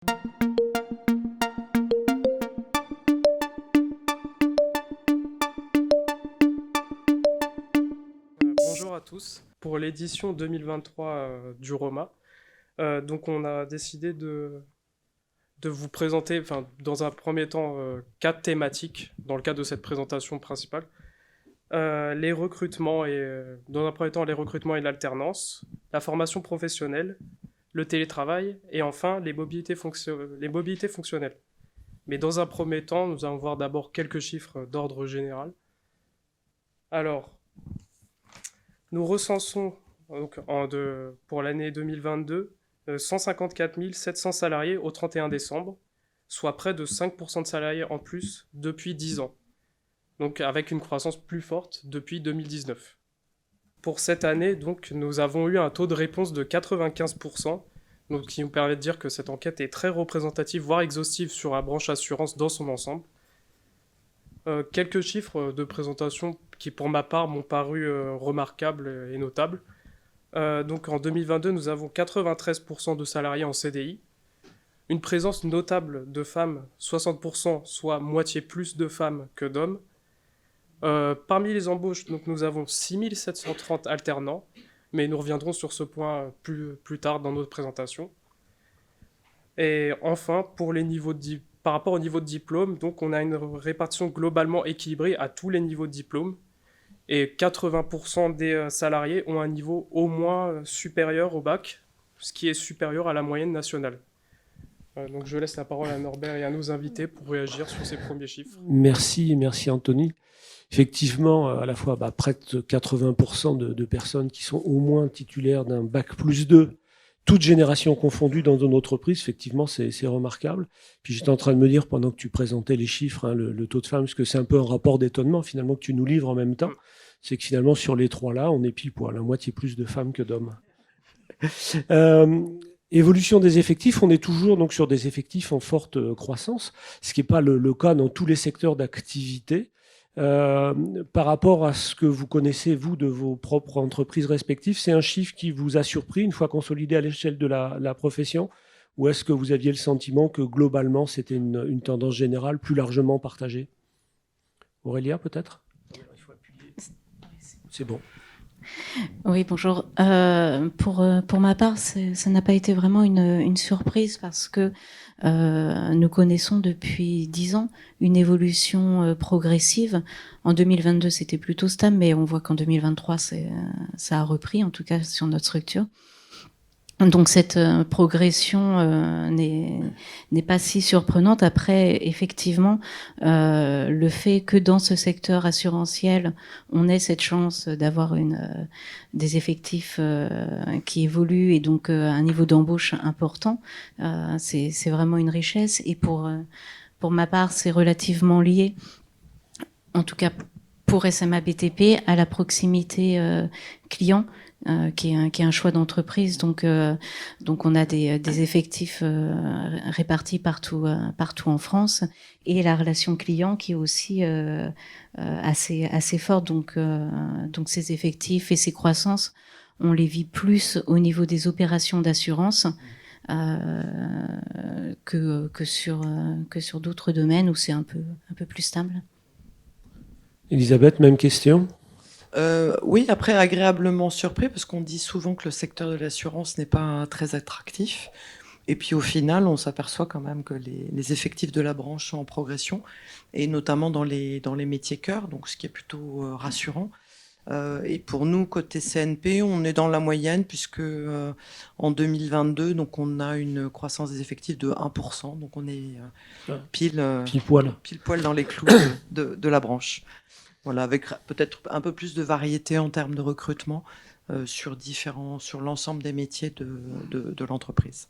Bonjour à tous. Pour l'édition 2023 du ROMA, donc on a décidé de vous présenter, enfin, dans un premier temps, quatre thématiques dans le cadre de cette présentation principale. Les recrutements et, dans un premier temps, les recrutements et l'alternance, la formation professionnelle, le télétravail et enfin les mobilités fonctionnelles. Mais dans un premier temps, nous allons voir d'abord quelques chiffres d'ordre général. Alors, nous recensons donc, pour l'année 2022 154 700 salariés au 31 décembre, soit près de 5% de salariés en plus depuis 10 ans, donc avec une croissance plus forte depuis 2019. Pour cette année, donc, nous avons eu un taux de réponse de 95%, donc, qui nous permet de dire que cette enquête est très représentative, voire exhaustive sur la branche assurance dans son ensemble. Quelques chiffres de présentation qui, pour ma part, m'ont paru remarquables et notables. Donc en 2022, nous avons 93% de salariés en CDI, une présence notable de femmes, 60%, soit moitié plus de femmes que d'hommes. Parmi les embauches, donc, nous avons 6730 alternants, mais nous reviendrons sur ce point plus tard dans notre présentation. Et enfin, par rapport au niveau de diplôme, donc on a une répartition globalement équilibrée à tous les niveaux de diplôme. Et 80% des salariés ont un niveau au moins supérieur au bac, ce qui est supérieur à la moyenne nationale. Donc je laisse la parole à Norbert et à nos invités pour réagir sur ces premiers chiffres. Merci Anthony. Effectivement, à la fois près de 80% de personnes qui sont au moins titulaires d'un bac plus 2, toutes générations confondues dans une entreprise, effectivement, c'est remarquable. Puis j'étais en train de me dire, pendant que tu présentais les chiffres, le taux de femmes, parce que c'est un peu un rapport d'étonnement finalement que tu nous livres en même temps, c'est que finalement sur les trois là, on est pile poil, la moitié plus de femmes que d'hommes. Évolution des effectifs, on est toujours donc sur des effectifs en forte croissance, ce qui n'est pas le cas dans tous les secteurs d'activité. Par rapport à ce que vous connaissez, vous, de vos propres entreprises respectives, c'est un chiffre qui vous a surpris une fois consolidé à l'échelle de la profession, ou est-ce que vous aviez le sentiment que globalement c'était une tendance générale plus largement partagée? Aurélia, peut-être? C'est bon. Oui, bonjour. Pour ma part, ça n'a pas été vraiment une surprise parce que nous connaissons depuis 10 ans une évolution progressive. En 2022, c'était plutôt stable, mais on voit qu'en 2023, ça a repris, en tout cas sur notre structure. Donc cette progression n'est pas si surprenante. Après, effectivement, le fait que dans ce secteur assurantiel, on ait cette chance d'avoir des effectifs qui évoluent et donc un niveau d'embauche important, c'est vraiment une richesse. Et pour ma part, c'est relativement lié, en tout cas pour SMA BTP, à la proximité client. Qui est un choix d'entreprise, donc on a des effectifs répartis partout en France, et la relation client qui est aussi assez forte, donc ces effectifs et ces croissances, on les vit plus au niveau des opérations d'assurance que sur d'autres domaines où c'est un peu plus stable. Elisabeth, même question? Oui, après agréablement surpris parce qu'on dit souvent que le secteur de l'assurance n'est pas très attractif. Et puis au final, on s'aperçoit quand même que les effectifs de la branche sont en progression, et notamment dans les métiers cœur, donc ce qui est plutôt rassurant. Et pour nous, côté CNP, on est dans la moyenne puisque en 2022, donc on a une croissance des effectifs de 1%, donc on est pile poil dans les clous de la branche. Voilà, avec peut-être un peu plus de variété en termes de recrutement sur l'ensemble des métiers de l'entreprise.